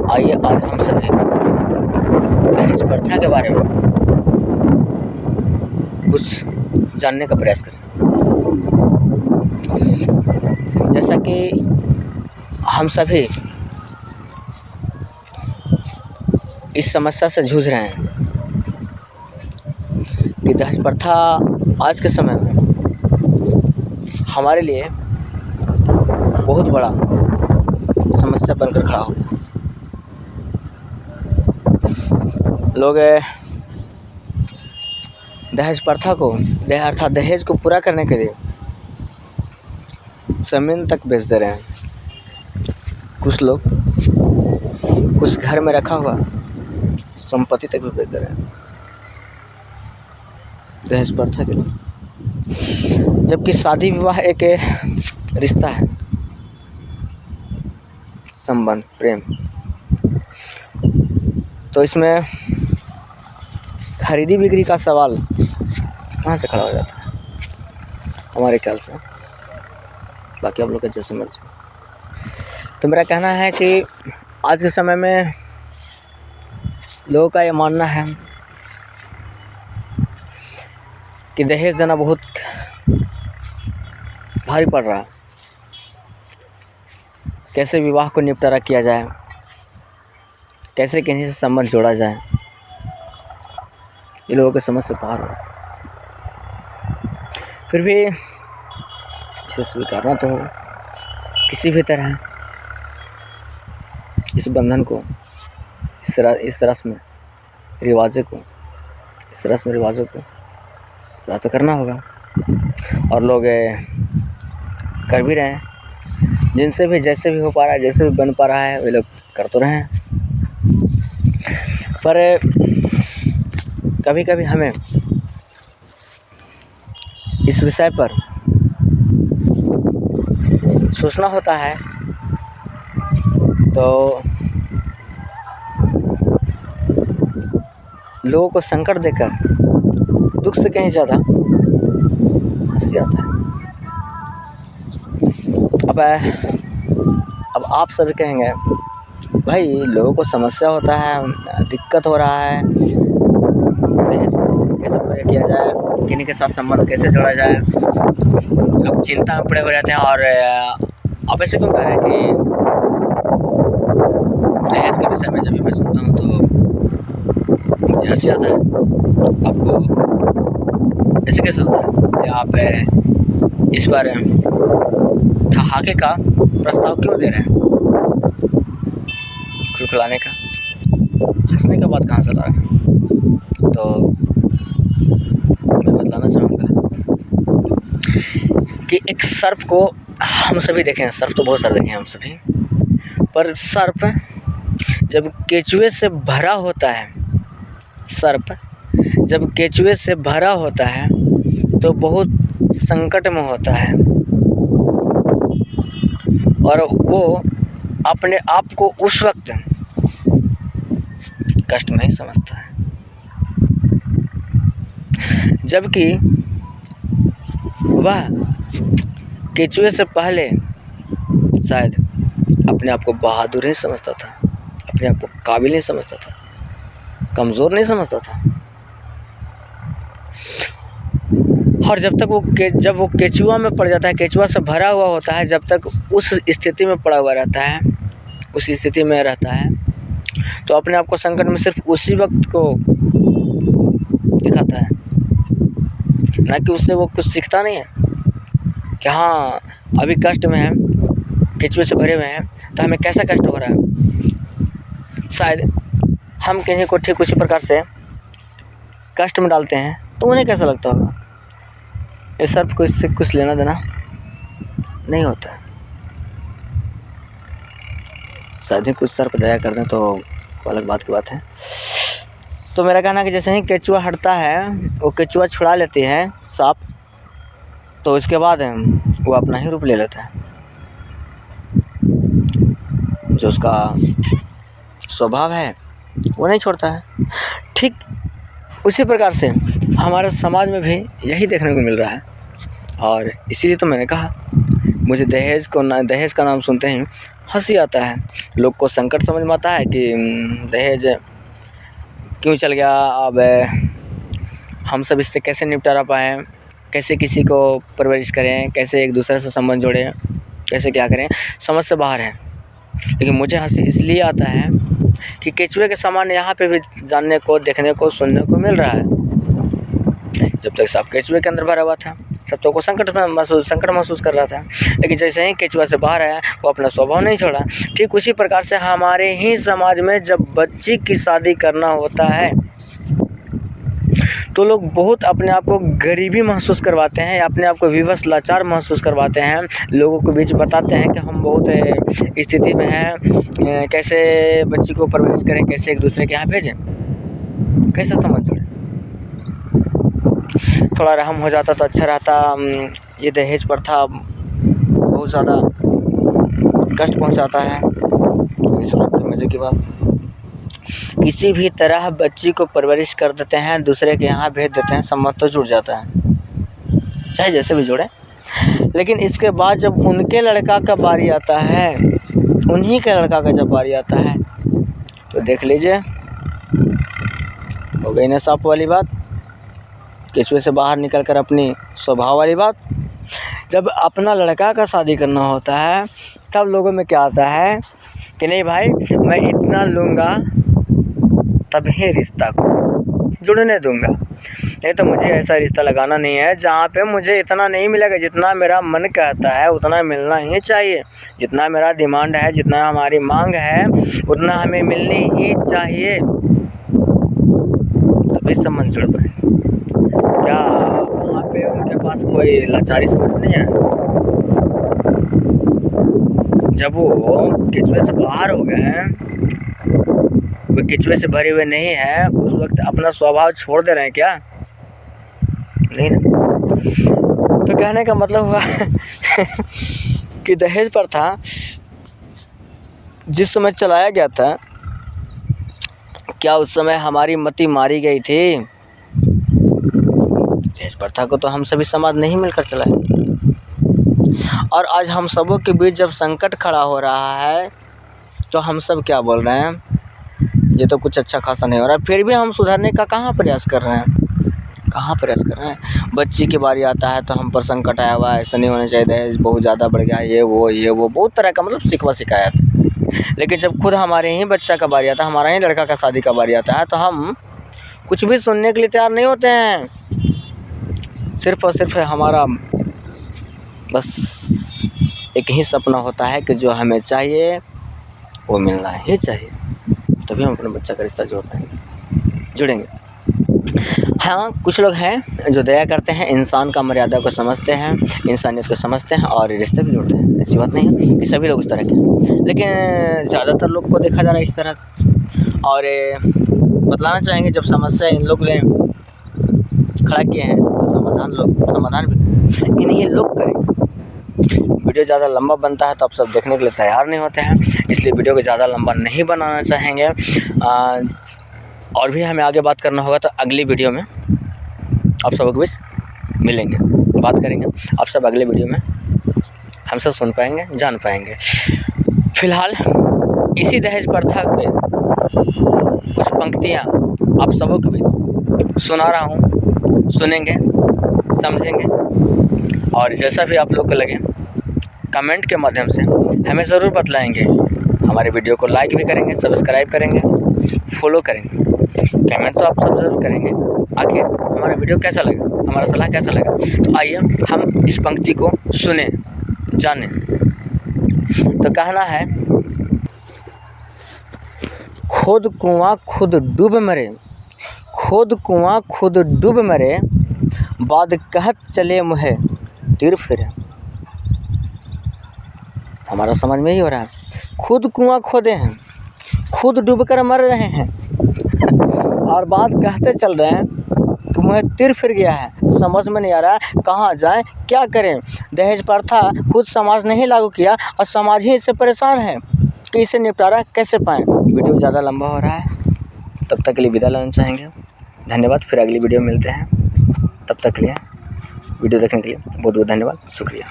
आइए आज हम सभी दहेज प्रथा के बारे में कुछ जानने का प्रयास करें। जैसा कि हम सभी इस समस्या से जूझ रहे हैं कि दहेज प्रथा आज के समय में हमारे लिए बहुत बड़ा समस्या बनकर खड़ा हो गया। लोग दहेज प्रथा को अर्थात दहेज को पूरा करने के लिए ज़मीन तक बेच दे रहे हैं। कुछ लोग कुछ घर में रखा हुआ संपत्ति तक भी बेच दे रहे हैं दहेज प्रथा के लिए। जबकि शादी विवाह एक रिश्ता है, संबंध, प्रेम। तो इसमें खरीदी बिक्री का सवाल कहाँ से खड़ा हो जाता है हमारे ख्याल से। बाकी आप लोग का जैसे मर्जी। तो मेरा कहना है कि आज के समय में लोगों का ये मानना है कि दहेज देना बहुत भारी पड़ रहा है। कैसे विवाह को निपटारा किया जाए, कैसे किन्हीं से संबंध जोड़ा जाए, ये लोगों के समझ से बाहर हो। फिर भी इसे स्वीकारना तो हो किसी भी तरह इस बंधन को, इस रस्म रिवाजों को पूरा तो करना होगा। और लोग कर भी रहे हैं। जिनसे भी जैसे भी हो पा रहा है, जैसे भी बन पा रहा है, वे लोग कर तो रहे हैं। पर कभी कभी हमें इस विषय पर सोचना होता है। तो लोगों को संकट देकर दुख से कहीं ज़्यादा हंसी आता है। अब आप सभी कहेंगे भाई लोगों को समस्या होता है, दिक्कत हो रहा है, दहेज कैसे पूरा किया जाए, किन्हीं के साथ संबंध कैसे जोड़ा जाए, लोग चिंता में पड़े हुए रहते हैं। और आप ऐसे क्यों कह रहे हैं कि दहेज के विषय में जब भी मैं सुनता हूँ तो मुझे हंसी आता है। आपको ऐसे कैसे होता है कि आप इस बार ठहाके का प्रस्ताव क्यों दे रहे हैं, खुलखुलाने का, हंसने का बात कहाँ से ला रहे हैं? तो मैं बतलाना चाहूँगा कि एक सर्प को हम सभी देखे हैं, सर्प तो बहुत सारे देखे हैं हम सभी, पर सर्प जब केचुए से भरा होता है, जब केचुए से भरा होता है तो बहुत संकट में होता है और वो अपने आप को उस वक्त कष्ट में ही समझता है। जबकि वह केचुए से पहले शायद अपने आप को बहादुर ही समझता था, अपने आप को काबिल नहीं समझता था, कमज़ोर नहीं समझता था। और जब वो केचुआ में पड़ जाता है, केचुआ से भरा हुआ होता है, जब तक उस स्थिति में पड़ा हुआ रहता है, उस स्थिति में रहता है, तो अपने आप को संकट में सिर्फ उसी वक्त को दिखाता है, ना कि उससे वो कुछ सीखता नहीं है कि हाँ अभी कष्ट में है, केचुए से भरे हुए हैं, तो हमें कैसा कष्ट हो रहा है। शायद हम किन्हीं को ठीक उसी प्रकार से कष्ट में डालते हैं तो उन्हें कैसा लगता होगा। इस सर्प को इससे कुछ लेना देना नहीं होता है। शायद ही कुछ सर्प दया कर दें तो अलग बात की बात है। तो मेरा कहना है कि जैसे ही केचुआ हटता है, वो केचुआ छुड़ा लेती है सांप, तो इसके बाद वो अपना ही रूप ले लेता है, जो उसका स्वभाव है वो नहीं छोड़ता है। ठीक उसी प्रकार से हमारे समाज में भी यही देखने को मिल रहा है। और इसीलिए तो मैंने कहा, मुझे दहेज का नाम सुनते ही हँसी आता है। लोग को संकट समझ में आता है कि दहेज क्यों चल गया, अब हम सब इससे कैसे निपटारा पाएँ, कैसे किसी को परवरिश करें, कैसे एक दूसरे से संबंध जोड़ें, कैसे क्या करें, समझ से बाहर है। लेकिन मुझे हँसी इसलिए आता है कि केचुए के समान यहाँ पे भी जानने को, देखने को, सुनने को मिल रहा है। जब तक सांप केचुए के अंदर भरा हुआ था तब तो वो संकट महसूस कर रहा था, लेकिन जैसे ही केचुआ से बाहर आया वो अपना स्वभाव नहीं छोड़ा। ठीक उसी प्रकार से हमारे ही समाज में जब बच्ची की शादी करना होता है तो लोग बहुत अपने आप को गरीबी महसूस करवाते हैं, अपने आप को विवश लाचार महसूस करवाते हैं, लोगों के बीच बताते हैं कि हम बहुत स्थिति में हैं, कैसे बच्ची को परवरिश करें, कैसे एक दूसरे के यहाँ भेजें, कैसे समझ जोड़ें। थोड़ा रहम हो जाता तो अच्छा रहता। ये दहेज प्रथा बहुत ज़्यादा कष्ट पहुंचाता है। ये सबसे मज़े की बात, किसी भी तरह बच्ची को परवरिश कर देते हैं, दूसरे के यहाँ भेज देते हैं, संबंध तो जुड़ जाता है, चाहे जैसे भी जुड़े। लेकिन इसके बाद जब उनके लड़का का बारी आता है, उन्हीं के लड़का का जब बारी आता है तो देख लीजिए, हो गई ना सांप वाली बात, केचुए से बाहर निकलकर अपनी स्वभाव वाली बात। जब अपना लड़का का शादी करना होता है तब लोगों में क्या आता है कि नहीं भाई, मैं इतना लूँगा तभी रिश्ता को जुड़ने दूंगा, नहीं तो मुझे ऐसा रिश्ता लगाना नहीं है जहाँ पे मुझे इतना नहीं मिलेगा, जितना मेरा मन कहता है उतना मिलना ही चाहिए, जितना मेरा डिमांड है, जितना हमारी मांग है उतना हमें मिलनी ही चाहिए, तभी संबंध जुड़ पाए। क्या वहाँ पे उनके पास कोई लाचारी समझ नहीं है? जब वो केचुए से बाहर हो गए, वो केचुए से भरे हुए नहीं है, उस वक्त अपना स्वभाव छोड़ दे रहे हैं क्या? नहीं ना। तो कहने का मतलब हुआ कि दहेज प्रथा जिस समय चलाया गया था, क्या उस समय हमारी मति मारी गई थी? दहेज प्रथा को तो हम सभी समाज नहीं मिलकर चलाए, और आज हम सबों के बीच जब संकट खड़ा हो रहा है तो हम सब क्या बोल रहे हैं, ये तो कुछ अच्छा खासा नहीं हो रहा है, फिर भी हम सुधारने का कहाँ प्रयास कर रहे हैं? बच्ची की बारी आता है तो हम पर संकट आया हुआ है, ऐसा नहीं होना चाहिए, दहेज बहुत ज़्यादा बढ़ गया, ये वो बहुत तरह का मतलब शिकवा शिकायत। लेकिन जब खुद हमारे ही बच्चा का बारी आता है, हमारा ही लड़का का शादी का बारी आता है, तो हम कुछ भी सुनने के लिए तैयार नहीं होते हैं। सिर्फ और सिर्फ हमारा बस एक ही सपना होता है कि जो हमें चाहिए वो मिलना ही चाहिए, तभी हम अपने बच्चा का रिश्ता जुड़ेंगे। हाँ, कुछ लोग हैं जो दया करते हैं, इंसान का मर्यादा को समझते हैं, इंसानियत को समझते हैं और रिश्ते भी जोड़ते हैं। ऐसी बात नहीं है कि सभी लोग इस तरह के हैं, लेकिन ज़्यादातर लोग को देखा जा रहा है इस तरह। और बतलाना चाहेंगे, जब समस्या इन लोग ने खड़ा किए हैं तो समाधान भी इन्हीं ये लोग करेंगे। वीडियो ज़्यादा लंबा बनता है तो आप सब देखने के लिए तैयार नहीं होते हैं, इसलिए वीडियो को ज़्यादा लंबा नहीं बनाना चाहेंगे। और भी हमें आगे बात करना होगा तो अगली वीडियो में आप सबों के बीच मिलेंगे, बात करेंगे। आप सब अगले वीडियो में हम सब सुन पाएंगे, जान पाएंगे। फ़िलहाल इसी दहेज प्रथा पे कुछ पंक्तियाँ आप सबों के बीच सुना रहा हूँ, सुनेंगे, समझेंगे, और जैसा भी आप लोग को लगे कमेंट के माध्यम से हमें ज़रूर बतलाएंगे। हमारे वीडियो को लाइक भी करेंगे, सब्सक्राइब करेंगे, फॉलो करेंगे, कमेंट तो आप सब ज़रूर करेंगे। आखिर हमारा वीडियो कैसा लगा, हमारा सलाह कैसा लगा, तो आइए हम इस पंक्ति को सुने, जाने। तो कहना है, खुद कुआं खुद डूब मरे, खुद कुआं खुद डूब मरे, बाद कहत चले मुहे तीर फिरे। हमारा समझ में ही हो रहा है, खुद कुआं खोदे हैं, खुद डूबकर मर रहे हैं और बात कहते चल रहे हैं कि मुझे तीर फिर गया है। समझ में नहीं आ रहा है कहाँ जाएं, क्या करें। दहेज प्रथा खुद समाज नहीं लागू किया और समाज ही इससे परेशान है कि इसे निपटारा कैसे पाएं। वीडियो ज़्यादा लंबा हो रहा है, तब तक के लिए विदा लेना चाहेंगे। धन्यवाद, फिर अगली वीडियो में मिलते हैं। तब तक के लिए वीडियो देखने के लिए बहुत बहुत धन्यवाद, शुक्रिया।